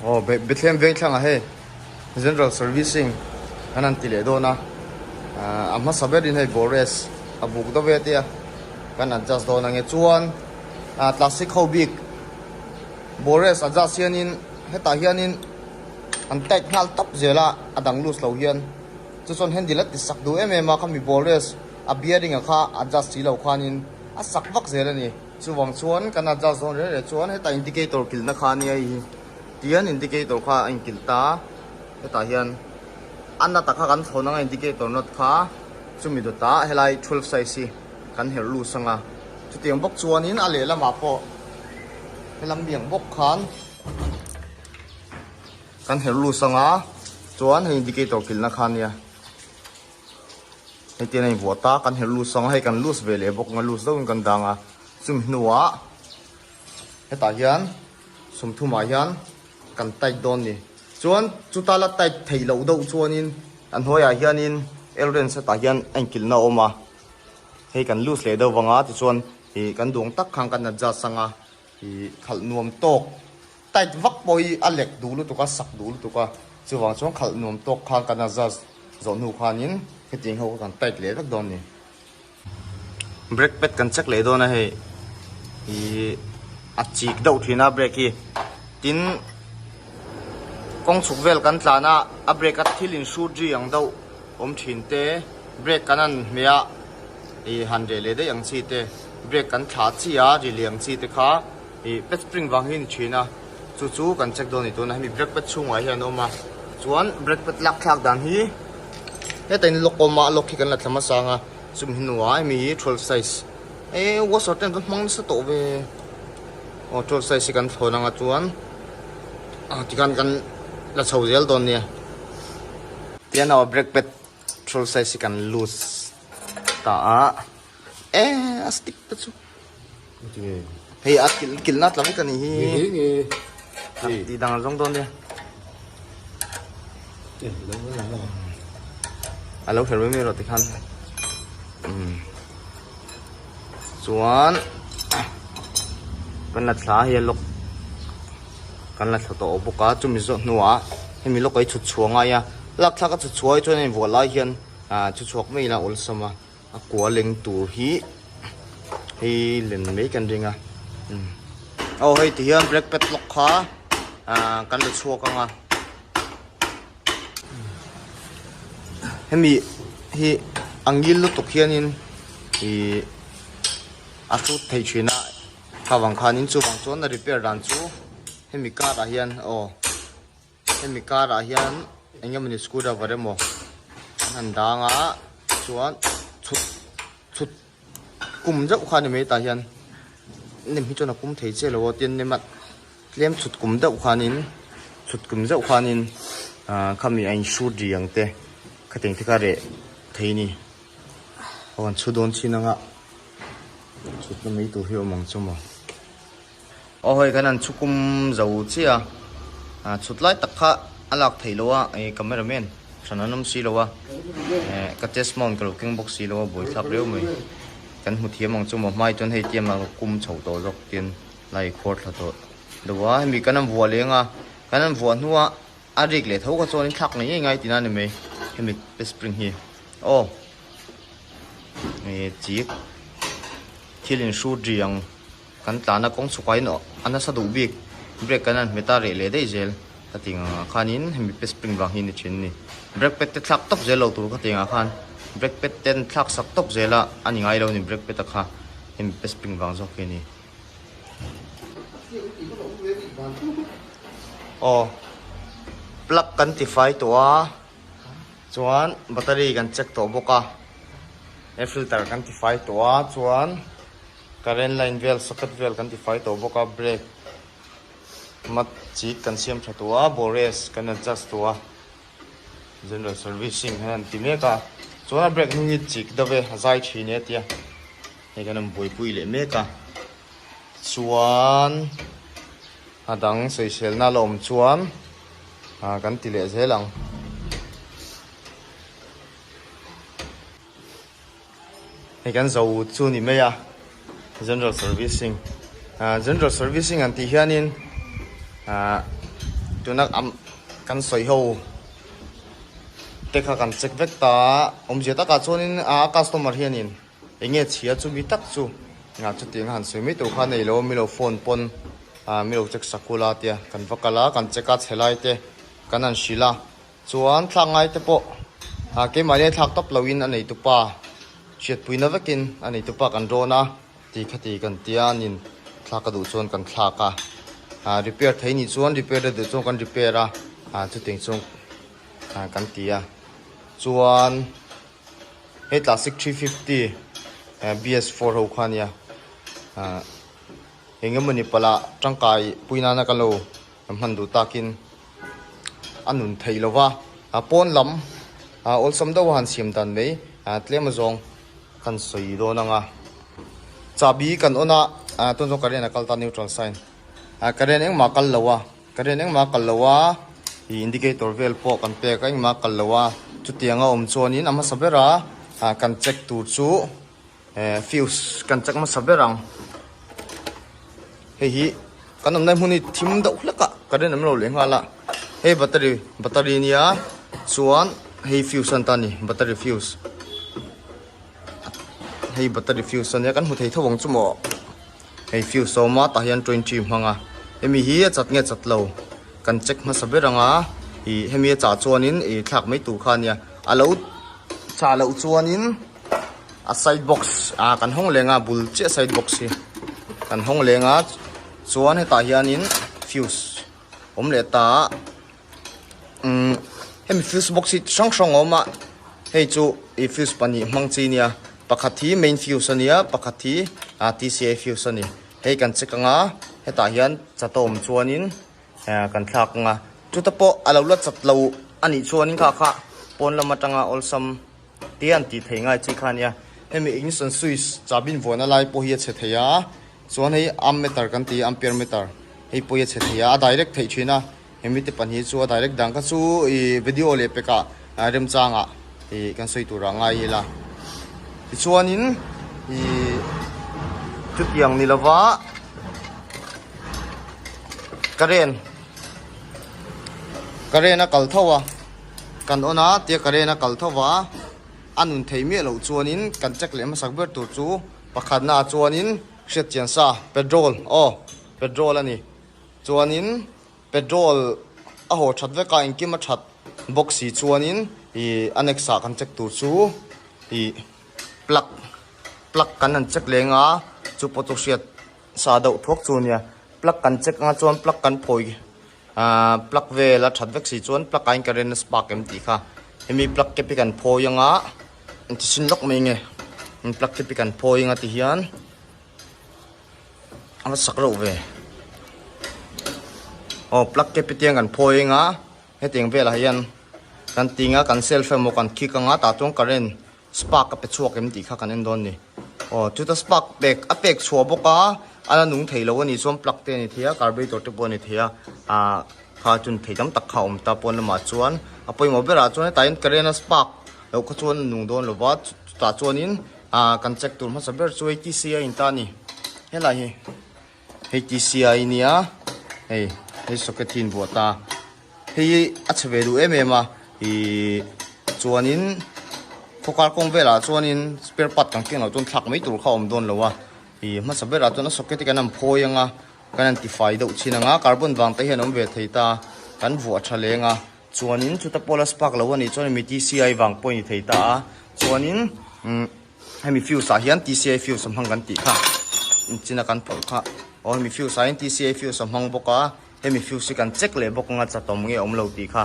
Oh, Bethlehem Bank thang ahe general servicing anan tile do na amma saber in hai Bores abuk do ve tia kan adjust do nang e chuan classic how big Bores adjust hianin heta hianin an tight ngal top zela adang loose lo hian chu chon handle ti sak du em ma khami Bores a bearing a kha adjust si lo khanin a sak vak zela ni chuwang chuan kan adjust do re chuan heta indicator kil na kha ni ai tian indicator kha anh kilta heta hian anna takha kan thona indicator not kha chumi do ta helai 12 size kan her lu sanga chutiang bok chuanin a lela ma po helam biang bok khan kan her lu sanga chuan he indicator kilna khan ya he tian ai bota kan her lu sanga he kan lose vele bok nga lose do kan danga chum hnuwa heta hian sum thuma hian kan tai don ni chuan chutala tai theilo do chuanin an hoya hianin elren sa ta hian ankil na oma he kan lose le do wanga ti chuan hi kan dung tak khang kan na ja sanga hi khal nuam tok tai vak poi alek du lu to ka sak du lu to ka chuwang chuan khal nuam tok khang kan na ja zo nu khanin he ting ho kan tai le vak don ni brake pad kan chak le do na he hi achik do thina brake hi tin kong chuk vel kan tlana a brake at thilin shoot ri ang do thin te brake kanan mea e hande le de yang chi te brake kan thla chi a ri liang chi te kha e pet spring wang hin thina chu chu kan check do ni to na mi brake pad chunga hian oma chuan brake pad lak thak dan hi hetain lokoma lokhi kan la thlama sanga chum hinwa mi 12 size e wo sorten kan mang sa to ve o 12 size kan thona nga chuan tikan kan la chho zel don ni piano brake pad 12 size kan loose ta a stick ta chu hey at kil nat la kan hi ti dang jong don ni alo fer mi ro ti khan chuan kan la thla hi lok kan la thla to boka chumi zo nuwa hemi lok ai chu chuanga ya lak thla ka chu chuai chuan en vola hian chu chuak mai la ol sama a kwa leng tur hi len mai kan ringa hei ti hian brake pad lok kha kan la chuak anga hemi hi angil lu tok hianin hi a chu thei thina khawang khanin chu wang chuan na repair dan chu hemi car a hian hemi car a hian engemani screwdriver emo an danga chuan chut kum jau khani me ta hian nim hi chona kum thei che lo tin ne mat lem chut kum deuh khanin chut kum jau khanin khami ain shoot riang te khateng thika re theini awan chudon chinanga chut na mei tu hi omang chuma hoi kanan chukum zo chia chut lai takha alak theilowa e cameraman sananam si lowa ka test mount ka looking box si lowa boi thak reu mai kan hu thiamang chuma mai ton hei tiam ma kum chho to jok tin lai khort la to dowa mi kanam bua lenga kanan bua nuwa arik le thau ka chon thak nei ngai tina ni me hemi spring hi e chi thilin shoot riang kan tlana kong chukai no ana sa du bik brake kanan meta re le dei zel katinga khanin hemi pe spring wang hin ni chin ni brake pad te thak tok zelo tur katinga khan brake pad ten thak sak tok zela ani ngai lo ni brake pad ta kha hemi pe spring wang zo ke ni plug kan ti fai to chuan battery kan check to boka air filter kan ti fai to chuan current line vel socket vel kan ti fai to boka brake mat chi kan siam thatua Bores kan adjust to general servicing han ti meka chuan brake ni chik dave hazai thine tia he kanam boi pui le meka chuan adang seisel na lom chuan kan ti le zelang he kan zo chu ni me ya general servicing general servicing an ti hianin ตัวนักกันสวยโฮเด็กกันเช็คเวกตาเจตากาชนินคัสตอมมาเฮียนินเงี้ยเชียจูมีตักจูงาจุดที่หันสวยไม่ตัวข้าในโลมีโลโฟนปนมีโลเช็คสักุลาเตียกันฟักลากันเช็คกัดเฮลัยเตกันนั่นศิลาส่วนทางไงเตปะเกมมาเนี่ยทักตับลาวินอันไหนตุปาเฉียดปุยนวักินอันไหนตุปากันโรนะตีขตีกันเตียนินทักกระดูส่วนกันทักรีเพย์ไทยนี่ส่วนรีเพย์เดือดส่วนกันรีเพย์จุดที่ส่วนกันเตียส่วนเฮต้า6350 BS4 หัวขันยาเองมันนี่ปลาจังไก่ปุยนานักโลมันดูตากินอันนุนไทยละวะปนลำอลสมดาวันเสียมตันไหมเตลียมจงกันสวยโดนังจับบีกันอ่ะต้นจงกระเรียนกัลตันนิวทรอนไซน์กระเรียนเองมากัลละวะกระเรียนเองมากัลละวะอินดิเคเตอร์เวลพอกันเปย์กันมากัลละวะจุดที่ยังเอาจวนนี้นำมาสับเบระกันเช็คตูดซูฟิวส์กันเช็คมาสับเบรังเฮ้ยกันนำได้หุ่นทีมดอกเล็กกระเรียนนำเราเลี้ยงละเฮ้ยแบตเตอรี่เนี่ยส่วนเฮ้ยฟิวส์อันตันนี่แบตเตอรี่ฟิวส์เฮ้ยแบตเตอรี่ฟิวส์เนี่ยกันหุ่นที่ทวงจุ่มเฮ้ยฟิวส์ออกมาตาเห็นจอยจีมหังเฮ้ยมีเฮียจัดเงี้ยจัดเรากันเช็คมาสับเบรังเฮ้ยมีจ่าจวนนี้ทักไม่ถูกขันเนี่ยเราจ่าเราจวนนี้ไซด์บ็อกซ์กันห้องเลี้ยงบุลเจไซด์บ็อกซ์กันห้องเลี้ยงส่วนให้ตาเฮียนี้ฟิวส์เลตาให้มีฟิวส์บ็อกซ์ช่องออกมาให้จูฟิวส์ปันนี้มังจีเนี่ยปกติเมนฟิวส์เนี่ยปกติTCA ฟิวส์นี่ให้กันเช็คให้ตาเฮียนจะต้มชวนนี้กันทักจุดตะโปเราลัดจัดเราอันนี้ชวนนี้ค่ะปนเรามาตั้งอลซัมเตียนตีเทียงจีคันเนี่ยให้มีอิงสันสวิสจับบินวนอะไรพอเฮียเฉทียส่วนให้อัมเมตรกันตีอัมเปียร์เมตรให้พอเฮียเฉทียdirect เทียชินะให้มีแต่ปัญหาชัว direct ดังก็สู้วิดีโอเลยไปกะเริ่มจ้างกันสวยตัวร่างไงล่ะส่วนนี้จุดอย่างนี้ละวะกระเรนกัลทว่ากันโอนาเตียกระเรนกัลทว่าอันนุนเทียมีเหล่าจวนินกันจักเลี้ยมสักเบิดตัวจูประคันนาจวนินเสียเจียนซาเปโตรลเปโตรลอันนี้จวนินเปโตรลโหชัดเวกาอิงกิมาชัดบ็อกซี่จวนินอันเอกสากันจักตัวจูปลักกันนั่นจักเลี้ยงจูปตุเสียซาดาวทุกจูเนี่ยปลักกันจักจวนปลักกันพอยปลักเวลชัดเวกสีจวนปลักกันกันเรนสปาร์กเอ็มตีค่ะมีปลักเก็บกันพอยังที่สินล็อกไม่ไงปลักเก็บกันพอยังที่เฮียนเอาสักรูปเวปลักเก็บกันพอยังให้เตียงเวลาเฮียนกันติงกันเซลฟ์โมกันคิกตาตรงกันเรนสปาร์กกับชัวเอ็มตีค่ะกันเอ็นโดนนี่จุดสปาร์กเด็กอเปกชัวบกอันนั้นนุ่งเทลวันนี้ส่วนปลักเตนิเทียคาร์บีตัวเตปนิเทียข้าจุนเทียมตักข้าวตาปนมาชวนพอมาเวลาชวนให้ตายกันเรนสปาร์กแล้วก็ชวนนุ่งโดนหรือว่าตาชวนนี้กันเช็คตัวมาสับเบอร์ช่วยที่เสียอินตานี่เฮ้ยไรเฮ้ยที่เสียอินเนี่ยเฮ้ยสกัดทินบัวตาเฮ้ยอัศเวดูมาชวนนี้พวกการคงเวลาชวนนี้สเปรย์ปัดกันเก่งเราจนทักไม่ตัวข้าวโดนหรือว่ามาสับเบอร์จนสกัดที่กันนำโพยังกันนั่นที่ไฟดูชินังคาร์บอนบางแต่เห็นน้ำเวทตากันวัวทะเลส่วนนี้จุดตะโพลสปาร์กแล้ววันนี้จนมี TCI วางปอยที่ตาส่วนนี้ให้มีฟิวสายยัน TCI ฟิวสมหังกันตีค่ะจินักการผลค่ะมีฟิวสายยัน TCI ฟิวสมหังบกให้มีฟิวสิกันเช็คเลยบกงัดจะต้มเงี้ยเราตีค่ะ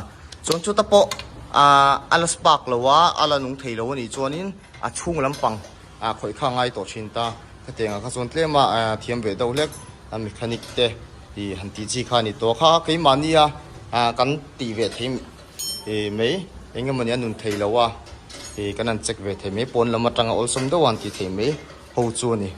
ส่วนจุดตะโพอัลสปาร์กแล้วว่าอัลนุ่งไทยแล้ววันนี้ส่วนนี้ชุ่งลำปังคอยข้างไงตัวชินตาเตียงส่วนเตะมาเทียมเวดเอาเล็กเมคานิกเตะหันตีจีขานี่ตัวค่ะกี่มันนี่กันตีเวทีไม่เองมันยันนุ่นเทลว่ากันนั่นเช็คเวทีไม่ปนแล้วมาตั้งเอาสมดวันที่เทไม่หูจูนี่